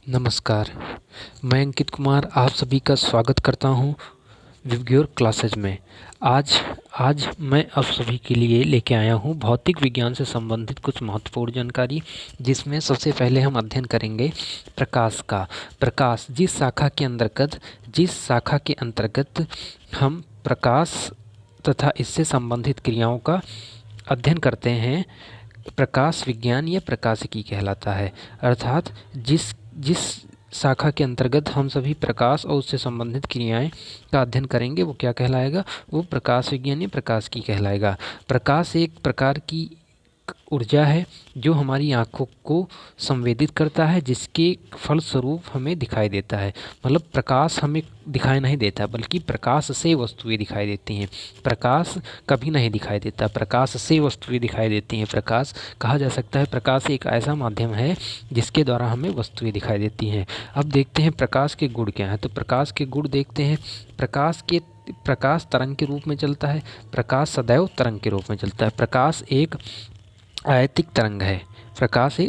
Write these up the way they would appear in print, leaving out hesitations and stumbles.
नमस्कार। मैं अंकित कुमार आप सभी का स्वागत करता हूं विवग्योर क्लासेज में। आज आज मैं आप सभी के लिए लेके आया हूं भौतिक विज्ञान से संबंधित कुछ महत्वपूर्ण जानकारी, जिसमें सबसे पहले हम अध्ययन करेंगे प्रकाश का। प्रकाश जिस शाखा के अंतर्गत हम प्रकाश तथा इससे संबंधित क्रियाओं का अध्ययन करते हैं, प्रकाश विज्ञान या प्रकाशिकी कहलाता है। अर्थात जिस जिस शाखा के अंतर्गत हम सभी प्रकाश और उससे संबंधित क्रियाएं का अध्ययन करेंगे वो क्या कहलाएगा, वो प्रकाश विज्ञान या प्रकाशिकी कहलाएगा। प्रकाश एक प्रकार की ऊर्जा है जो हमारी आँखों को संवेदित करता है, जिसके फलस्वरूप हमें दिखाई देता है। मतलब प्रकाश हमें दिखाई नहीं देता, बल्कि प्रकाश से वस्तुएं दिखाई देती हैं। प्रकाश कभी नहीं दिखाई देता, प्रकाश से वस्तुएं दिखाई देती हैं। प्रकाश कहा जा सकता है, प्रकाश एक ऐसा माध्यम है जिसके द्वारा हमें वस्तुएं दिखाई देती हैं। अब देखते हैं प्रकाश के गुण क्या हैं। तो प्रकाश के गुण देखते हैं। प्रकाश तरंग के रूप में चलता है। प्रकाश सदैव तरंग के रूप में चलता है। प्रकाश एक आयतिक तरंग है। प्रकाश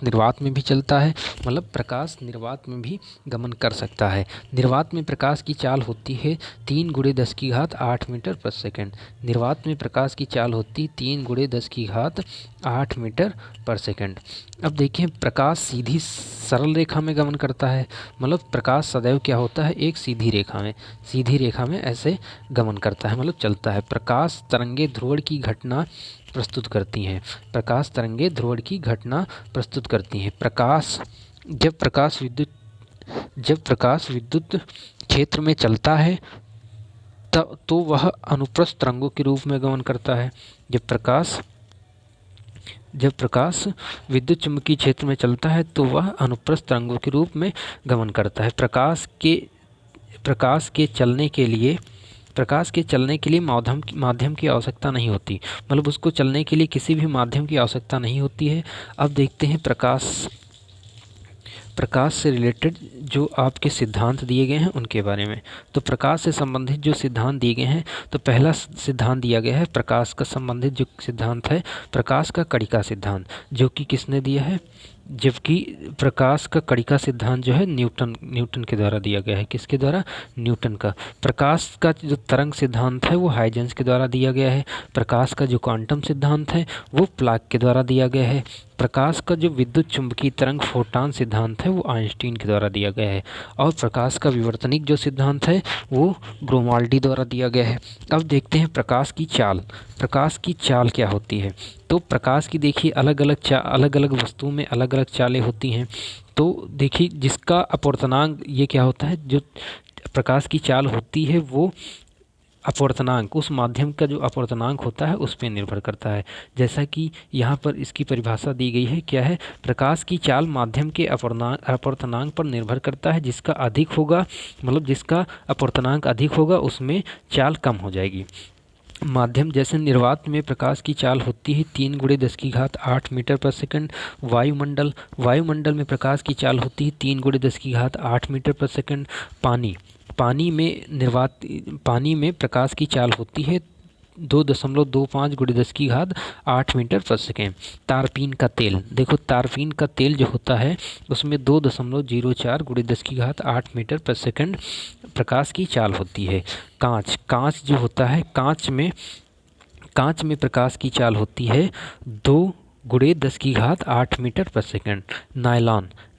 निर्वात में भी चलता है, मतलब प्रकाश निर्वात में भी गमन कर सकता है। निर्वात में प्रकाश की चाल होती है 3×10⁸ मीटर प्रति सेकंड। निर्वात में प्रकाश की चाल होती 3×10⁸ मीटर पर सेकंड। अब देखिए, प्रकाश सीधी सरल रेखा में गमन करता है। मतलब प्रकाश सदैव क्या होता है, एक सीधी रेखा में ऐसे गमन करता है, मतलब चलता है। प्रकाश तरंगे ध्रुवण की घटना प्रस्तुत करती हैं। जब प्रकाश विद्युत क्षेत्र में चलता है तब तो वह अनुप्रस्थ तरंगों के रूप में गमन करता है। जब प्रकाश विद्युत चुम्बकीय क्षेत्र में चलता है तो वह अनुप्रस्थ तरंगों के रूप में गमन करता है। प्रकाश के चलने के लिए माध्यम की आवश्यकता नहीं होती। मतलब उसको चलने के लिए किसी भी माध्यम की आवश्यकता नहीं होती है। अब देखते हैं प्रकाश से रिलेटेड जो आपके सिद्धांत दिए गए हैं उनके बारे में। तो प्रकाश से संबंधित जो सिद्धांत दिए गए हैं, तो पहला सिद्धांत दिया गया है प्रकाश का संबंधित जो सिद्धांत है, प्रकाश का कणिका सिद्धांत, जो कि किसने दिया है, जबकि प्रकाश का कणिका सिद्धांत जो है न्यूटन के द्वारा दिया गया है। किसके द्वारा? न्यूटन का। प्रकाश का जो तरंग सिद्धांत है वो हाइजेंस के द्वारा दिया गया है। प्रकाश का जो क्वांटम सिद्धांत है वो प्लांक के द्वारा दिया गया है। प्रकाश का जो विद्युत चुम्बकीय तरंग फोटॉन सिद्धांत है वो आइंस्टीन के द्वारा दिया गया है। और प्रकाश का विवर्तनिक जो सिद्धांत है वो ग्रोमाल्डी द्वारा दिया गया है। अब देखते हैं प्रकाश की चाल क्या होती है। तो प्रकाश की देखिए अलग अलग वस्तुओं में अलग अलग चालें होती हैं। तो देखिए, जिसका अपवर्तनांक ये क्या होता है, जो प्रकाश की चाल होती है वो अपवर्तनांक, उस माध्यम का जो अपवर्तनांक होता है उस पर निर्भर करता है। जैसा कि यहाँ पर इसकी परिभाषा दी गई है, क्या है, प्रकाश की चाल माध्यम के अपवर्तनांक पर निर्भर करता है। जिसका अधिक होगा, मतलब जिसका अपवर्तनांक अधिक होगा उसमें चाल कम हो जाएगी। माध्यम जैसे निर्वात में प्रकाश की चाल होती है 3×10⁸ मीटर पर सेकंड। वायुमंडल में प्रकाश की चाल होती है 3×10⁸ मीटर पर सेकंड। पानी में प्रकाश की चाल होती है 2.25×10⁸ मीटर पर सेकेंड। तारपीन का तेल जो होता है उसमें 2.04×10⁸ मीटर पर सेकेंड प्रकाश की चाल होती है। कांच जो होता है, कांच में प्रकाश की चाल होती है 2×10⁸ मीटर पर सेकेंड।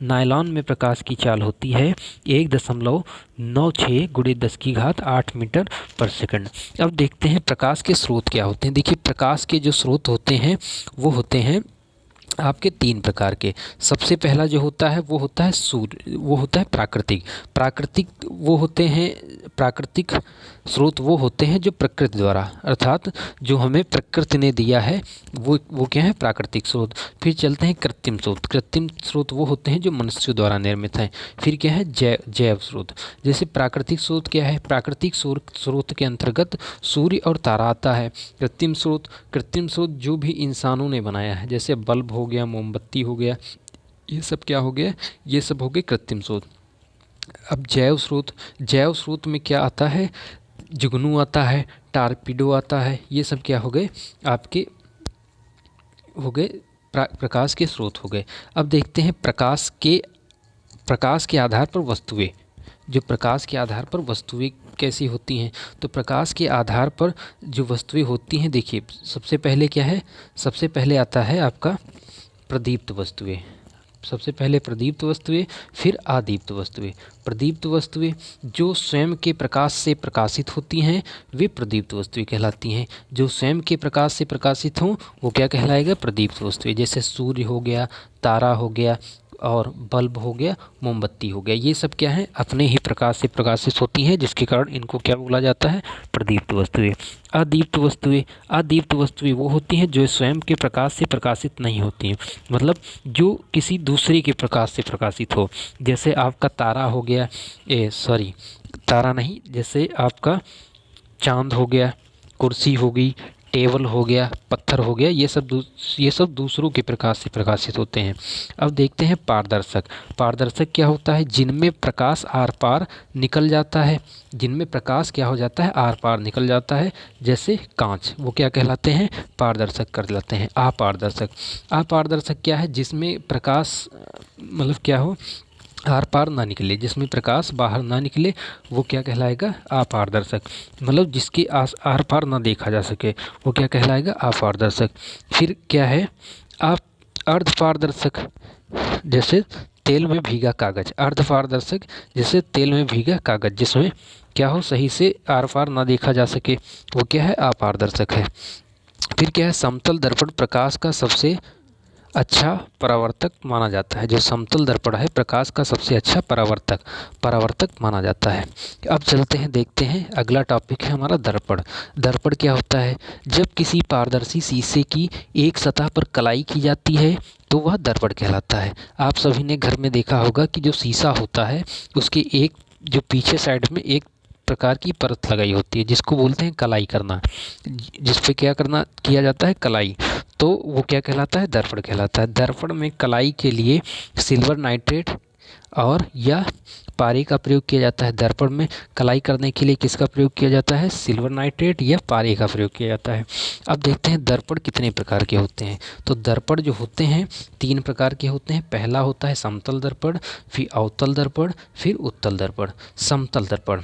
नायलॉन में प्रकाश की चाल होती है 1.96×10⁸ मीटर पर सेकेंड। अब देखते हैं प्रकाश के स्रोत क्या होते हैं। देखिए, प्रकाश के जो स्रोत होते हैं वो होते हैं आपके 3 प्रकार के। सबसे पहला जो होता है वो होता है सूर्य, वो होता है प्राकृतिक स्रोत वो होते हैं जो प्रकृति द्वारा, अर्थात जो हमें प्रकृति ने दिया है वो क्या है, प्राकृतिक स्रोत। फिर चलते हैं कृत्रिम स्रोत वो होते हैं जो मनुष्यों द्वारा निर्मित हैं। फिर क्या है, जैव स्रोत। जैसे प्राकृतिक स्रोत क्या है, प्राकृतिक स्रोत के अंतर्गत सूर्य और तारा आता है। कृत्रिम स्रोत जो भी इंसानों ने बनाया है, जैसे बल्ब हो गया, मोमबत्ती हो गया, ये सब क्या हो गया, ये सब हो गए कृत्रिम स्रोत। अब जैव स्रोत में क्या आता है, जुगनू आता है, टारपीडो आता है, ये सब क्या हो गए, आपके हो गए प्रकाश के स्रोत हो गए। अब देखते हैं प्रकाश के प्रकाश के आधार पर वस्तुएं, जो प्रकाश के आधार पर वस्तुएं कैसी होती हैं, तो प्रकाश के आधार पर जो वस्तुएं होती हैं, देखिए सबसे पहले क्या है, सबसे पहले आता है आपका प्रदीप्त वस्तुएं। सबसे पहले प्रदीप्त वस्तुएं, फिर अदीप्त वस्तुएं। प्रदीप्त वस्तुएं जो स्वयं के प्रकाश से प्रकाशित होती हैं वे प्रदीप्त वस्तुएं कहलाती हैं। जो स्वयं के प्रकाश से प्रकाशित हों वो क्या कहलाएगा, प्रदीप्त वस्तुएं। जैसे सूर्य हो गया, तारा हो गया, और बल्ब हो गया, मोमबत्ती हो गया, ये सब क्या है, अपने ही प्रकाश से प्रकाशित होती हैं, जिसके कारण इनको क्या बोला जाता है, प्रदीप्त वस्तुएं। अदीप्त वस्तुएं, अदीप्त वस्तुएं वो होती हैं जो स्वयं के प्रकाश से प्रकाशित नहीं होती हैं, मतलब जो किसी दूसरे के प्रकाश से प्रकाशित हो। जैसे आपका तारा हो गया, तारा नहीं, जैसे आपका चांद हो गया, कुर्सी हो गई, टेबल हो गया, पत्थर हो गया, ये सब दूसरों के प्रकाश से प्रकाशित होते हैं। अब देखते हैं पारदर्शक। पारदर्शक क्या होता है, जिनमें प्रकाश आर पार निकल जाता है, जिनमें प्रकाश क्या हो जाता है, आर पार निकल जाता है। जैसे कांच, वो क्या कहलाते हैं, पारदर्शक कहलाते हैं। अपारदर्शक, अपारदर्शक क्या है, जिसमें प्रकाश मतलब क्या हो, आर पार ना निकले, जिसमें प्रकाश बाहर ना निकले, वो क्या कहलाएगा, अपारदर्शक। मतलब जिसके आर पार ना देखा जा सके, वो क्या कहलाएगा, अपारदर्शक। फिर क्या है, आप अर्धपारदर्शक, जैसे तेल में भीगा कागज। अर्धपारदर्शक जैसे तेल में भीगा कागज, जिसमें क्या हो, सही से आर पार ना देखा जा सके, वो क्या है, अपारदर्शक है। फिर क्या है, समतल दर्पण प्रकाश का सबसे अच्छा परावर्तक माना जाता है। जो समतल दर्पण है प्रकाश का सबसे अच्छा परावर्तक माना जाता है। अब चलते हैं, देखते हैं अगला टॉपिक है हमारा दर्पण। दर्पण क्या होता है, जब किसी पारदर्शी शीशे की एक सतह पर कलाई की जाती है तो वह दर्पण कहलाता है। आप सभी ने घर में देखा होगा कि जो शीशा होता है उसके एक जो पीछे साइड में एक प्रकार की परत लगाई होती है, जिसको बोलते हैं कलाई करना, जिस पे क्या करना किया जाता है, कलाई। तो वो क्या कहलाता है, दर्पण कहलाता है। दर्पण में कलाई के लिए सिल्वर नाइट्रेट और या पारे का प्रयोग किया जाता है। दर्पण में कलाई करने के लिए किसका प्रयोग किया जाता है, सिल्वर नाइट्रेट या पारे का प्रयोग किया जाता है। अब देखते हैं दर्पण कितने प्रकार के होते हैं। तो दर्पण जो होते हैं 3 प्रकार के होते हैं। पहला होता है समतल दर्पण, फिर अवतल दर्पण, फिर उत्तल दर्पण। समतल दर्पण,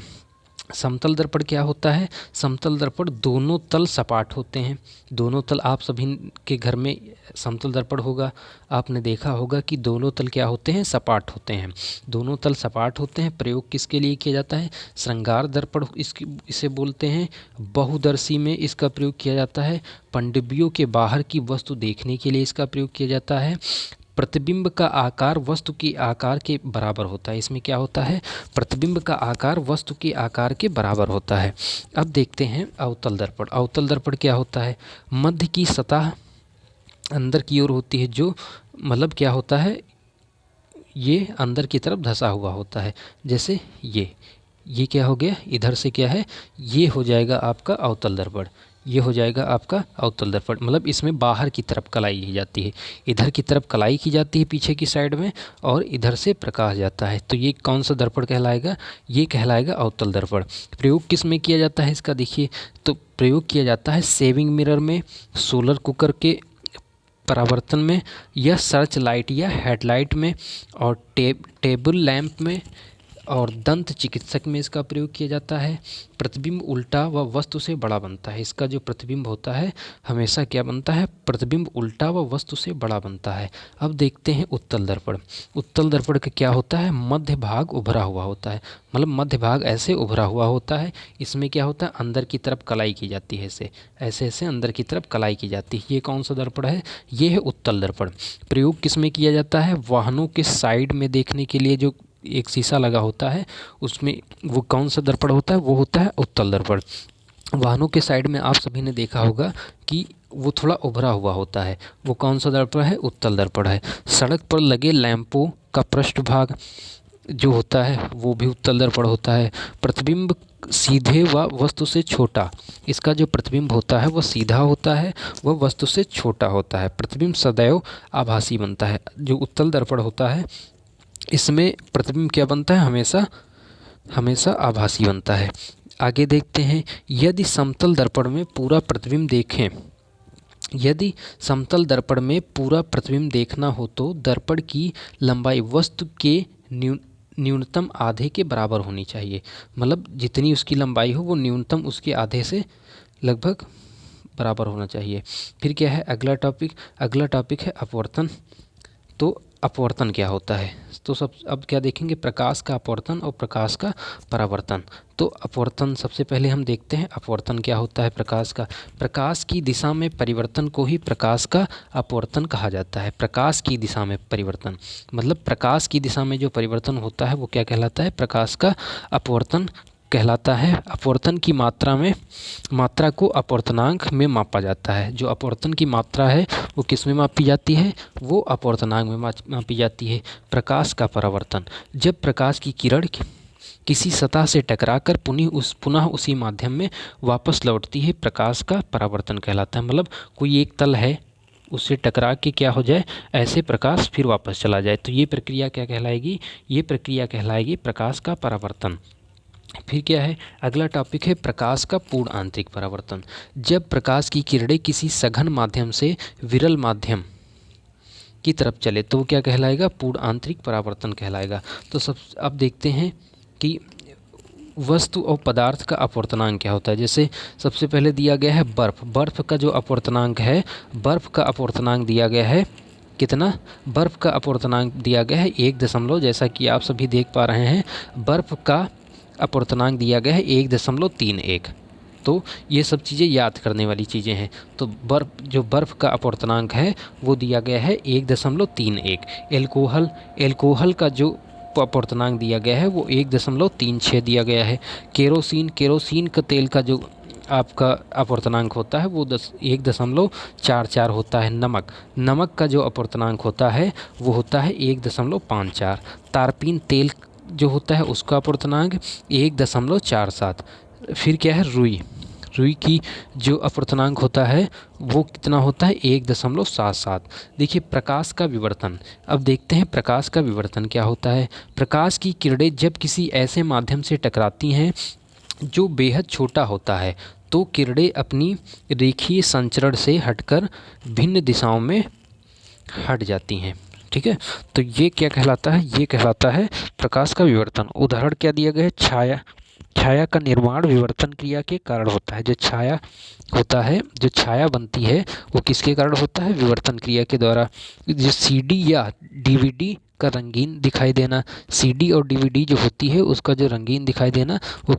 समतल दर्पण क्या होता है, समतल दर्पण दोनों तल सपाट होते हैं। दोनों तल, आप सभी के घर में समतल दर्पण होगा, आपने देखा होगा कि दोनों तल क्या होते हैं, सपाट होते हैं। दोनों तल सपाट होते हैं। प्रयोग किसके लिए किया जाता है, श्रृंगार दर्पण इसे बोलते हैं। बहुदर्शी में इसका प्रयोग किया जाता है। पनडुब्बियों के बाहर की वस्तु देखने के लिए इसका प्रयोग किया जाता है। प्रतिबिंब का आकार वस्तु के आकार के बराबर होता है। इसमें क्या होता है, प्रतिबिंब का आकार वस्तु के आकार के बराबर होता है। अब देखते हैं अवतल दर्पण। अवतल दर्पण क्या होता है, मध्य की सतह अंदर की ओर होती है, जो मतलब क्या होता है, ये अंदर की तरफ धंसा हुआ होता है। जैसे ये क्या हो गया, इधर से क्या है, ये हो जाएगा आपका अवतल दर्पण, ये हो जाएगा आपका अवतल दर्पण। मतलब इसमें बाहर की तरफ कलाई की जाती है, इधर की तरफ कलाई की जाती है पीछे की साइड में, और इधर से प्रकाश जाता है। तो ये कौन सा दर्पण कहलाएगा, ये कहलाएगा अवतल दर्पण। प्रयोग किस में किया जाता है इसका, देखिए तो प्रयोग किया जाता है सेविंग मिरर में, सोलर कुकर के परावर्तन में, या सर्च लाइट या हेडलाइट में, और टेबल लैंप में, और दंत चिकित्सक में इसका प्रयोग किया जाता है। प्रतिबिंब उल्टा व वस्तु से बड़ा बनता है। इसका जो प्रतिबिंब होता है हमेशा क्या बनता है, प्रतिबिंब उल्टा व वस्तु से बड़ा बनता है। अब देखते हैं उत्तल दर्पण। उत्तल दर्पण का क्या होता है, मध्य भाग उभरा हुआ होता है, मतलब मध्य भाग ऐसे उभरा हुआ होता है। इसमें क्या होता है, अंदर की तरफ कलाई की जाती है, ऐसे अंदर की तरफ कलाई की जाती है। ये कौन सा दर्पण है, ये है उत्तल दर्पण। प्रयोग किस में किया जाता है, वाहनों के साइड में देखने के लिए जो एक शीशा लगा होता है उसमें, वो कौन सा दर्पण होता है, वो होता है उत्तल दर्पण। वाहनों के साइड में आप सभी ने देखा होगा कि वो थोड़ा उभरा हुआ होता है, वो कौन सा दर्पण है, उत्तल दर्पण है। सड़क पर लगे लैंपों का पृष्ठभाग जो होता है वो भी उत्तल दर्पण होता है। प्रतिबिंब सीधे व वस्तु से छोटा, इसका जो प्रतिबिंब होता है वह सीधा होता है, वह वस्तु से छोटा होता है। प्रतिबिंब सदैव आभासी बनता है। जो उत्तल दर्पण होता है इसमें प्रतिबिंब क्या बनता है, हमेशा आभासी बनता है। आगे देखते हैं, यदि समतल दर्पण में पूरा प्रतिबिंब देखें, यदि समतल दर्पण में पूरा प्रतिबिंब देखना हो तो दर्पण की लंबाई वस्तु के न्यूनतम आधे के बराबर होनी चाहिए। मतलब जितनी उसकी लंबाई हो वो न्यूनतम उसके आधे से लगभग बराबर होना चाहिए। फिर क्या है अगला टॉपिक है अपवर्तन। तो अपवर्तन क्या होता है? तो अब क्या देखेंगे, प्रकाश का अपवर्तन और प्रकाश का परावर्तन। तो अपवर्तन सबसे पहले हम देखते हैं अपवर्तन क्या होता है प्रकाश का। प्रकाश की दिशा में परिवर्तन को ही प्रकाश का अपवर्तन कहा जाता है। प्रकाश की दिशा में परिवर्तन मतलब प्रकाश की दिशा में जो परिवर्तन होता है वो क्या कहलाता है? प्रकाश का अपवर्तन कहलाता है। अपवर्तन की मात्रा को अपवर्तनांक में मापा जाता है। जो अपवर्तन की मात्रा है वो किस में मापी जाती है? वो अपवर्तनांक में मापी जाती है। प्रकाश का परावर्तन, जब प्रकाश की किरण किसी सतह से टकराकर पुनः उसी माध्यम में वापस लौटती है, प्रकाश का परावर्तन कहलाता है। मतलब कोई एक तल है, उससे टकरा के क्या हो जाए, ऐसे प्रकाश फिर वापस चला जाए, तो ये प्रक्रिया क्या कहलाएगी? ये प्रक्रिया कहलाएगी प्रकाश का परावर्तन। फिर क्या है अगला टॉपिक है प्रकाश का पूर्ण आंतरिक परावर्तन। जब प्रकाश की किरणें किसी सघन माध्यम से विरल माध्यम की तरफ चले तो क्या कहलाएगा? पूर्ण आंतरिक परावर्तन कहलाएगा। तो अब देखते हैं कि वस्तु और पदार्थ का अपवर्तनांक क्या होता है। जैसे सबसे पहले दिया गया है बर्फ़ का जो अपवर्तनांक है, बर्फ़ का अपवर्तनांक दिया गया है कितना? बर्फ़ का अपवर्तनांक दिया गया है 1, जैसा कि आप सभी देख पा रहे हैं बर्फ़ का अपवर्तनांक दिया गया है 1.31। तो ये सब चीज़ें याद करने वाली चीज़ें हैं। तो बर्फ़ का अपवर्तनांक है वो दिया गया है 1.31। एल्कोहल का जो अपवर्तनांक दिया गया है वो 1.36 दिया गया है। केरोसिन का तेल का जो आपका अपवर्तनांक होता है वो 1.44 होता है। नमक का जो अपवर्तनांक होता है वो होता है 1.54। तारपीन तेल जो होता है उसका अपवर्तनांक 1.47। फिर क्या है रुई की जो अपवर्तनांक होता है वो कितना होता है? 1.77। देखिए प्रकाश का विवर्तन, अब देखते हैं प्रकाश का विवर्तन क्या होता है। प्रकाश की किरणें जब किसी ऐसे माध्यम से टकराती हैं जो बेहद छोटा होता है तो किरणें अपनी रेखीय संचरण से हटकर भिन्न दिशाओं में हट जाती हैं। ठीक है, तो ये क्या कहलाता है? ये कहलाता है प्रकाश का विवर्तन। उदाहरण क्या दिया गया है? छाया का निर्माण विवर्तन क्रिया के कारण होता है। जो छाया होता है, जो छाया बनती है वो किसके कारण होता है? विवर्तन क्रिया के द्वारा। जो सीडी या डीवीडी का रंगीन दिखाई देना, सीडी और डीवीडी जो होती है उसका जो रंगीन दिखाई देना वो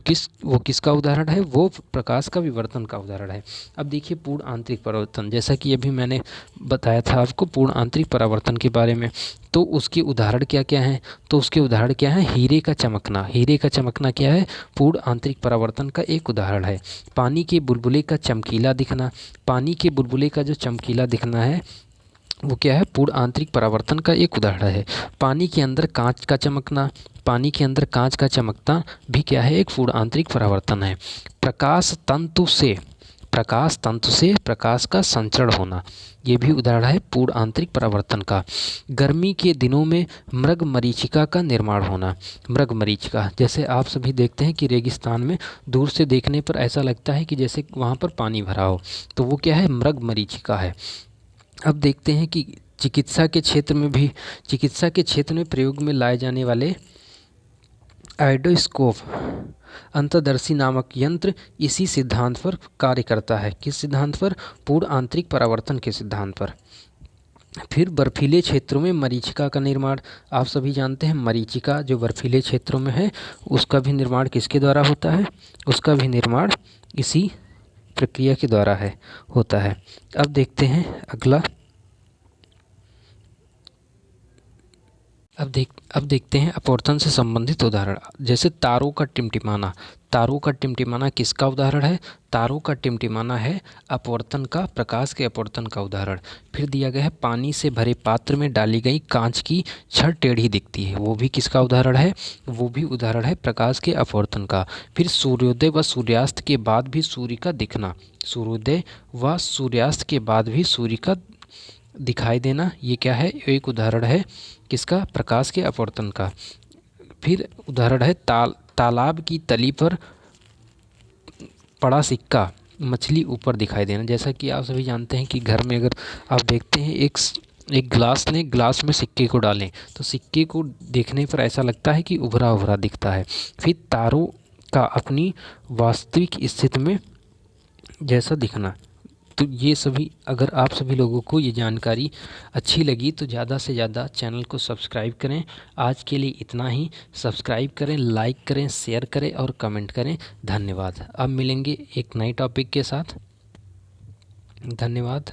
किसका उदाहरण है? वो प्रकाश का विवर्तन का उदाहरण है। अब देखिए पूर्ण आंतरिक परावर्तन, जैसा कि अभी मैंने बताया था आपको पूर्ण आंतरिक परावर्तन के बारे में, तो उसके उदाहरण क्या क्या हैं? तो उसके उदाहरण क्या हैं? हीरे का चमकना क्या है? पूर्ण आंतरिक परावर्तन का एक उदाहरण है। पानी के बुलबुले का चमकीला दिखना, पानी के बुलबुले का जो चमकीला दिखना है वो क्या है? पूर्ण आंतरिक परावर्तन का एक उदाहरण है। पानी के अंदर कांच का चमकना, पानी के अंदर कांच का चमकना भी क्या है? एक पूर्ण आंतरिक परावर्तन है। प्रकाश तंतु से प्रकाश का संचरण होना, ये भी उदाहरण है पूर्ण आंतरिक परावर्तन का। गर्मी के दिनों में मृग मरीचिका का निर्माण होना, मृग मरीचिका जैसे आप सभी देखते हैं कि रेगिस्तान में दूर से देखने पर ऐसा लगता है कि जैसे वहाँ पर पानी भरा हो, तो वो क्या है? मृग मरीचिका है। अब देखते हैं कि चिकित्सा के क्षेत्र में प्रयोग में लाए जाने वाले आइडोस्कोप अंतर्दर्शी नामक यंत्र इसी सिद्धांत पर कार्य करता है। किस सिद्धांत पर? पूर्ण आंतरिक परावर्तन के सिद्धांत पर। फिर बर्फीले क्षेत्रों में मरीचिका का निर्माण, आप सभी जानते हैं मरीचिका जो बर्फीले क्षेत्रों में है उसका भी निर्माण किसके द्वारा होता है? उसका भी निर्माण इसी प्रक्रिया के द्वारा होता है। अब देखते हैं अगला, अब देखते हैं अपवर्तन से संबंधित उदाहरण। जैसे तारों का टिमटिमाना किसका उदाहरण है? तारों का टिमटिमाना है अपवर्तन का, प्रकाश के अपवर्तन का उदाहरण। फिर दिया गया है पानी से भरे पात्र में डाली गई कांच की छड़ टेढ़ी दिखती है, वो भी किसका उदाहरण है? वो भी उदाहरण है प्रकाश के अपवर्तन का। फिर सूर्योदय व सूर्यास्त के बाद भी सूर्य का दिखना, सूर्योदय व सूर्यास्त के बाद भी सूर्य का दिखाई देना, ये क्या है? एक उदाहरण है किसका? प्रकाश के अपवर्तन का। फिर उदाहरण है तालाब की तली पर पड़ा सिक्का, मछली ऊपर दिखाई देना। जैसा कि आप सभी जानते हैं कि घर में अगर आप देखते हैं एक एक ग्लास लें, ग्लास में सिक्के को डालें तो सिक्के को देखने पर ऐसा लगता है कि उभरा उभरा दिखता है। फिर तारों का अपनी वास्तविक स्थिति में जैसा दिखना। तो ये सभी, अगर आप सभी लोगों को ये जानकारी अच्छी लगी तो ज़्यादा से ज़्यादा चैनल को सब्सक्राइब करें। आज के लिए इतना ही। सब्सक्राइब करें, लाइक करें, शेयर करें और कमेंट करें। धन्यवाद। अब मिलेंगे एक नए टॉपिक के साथ। धन्यवाद।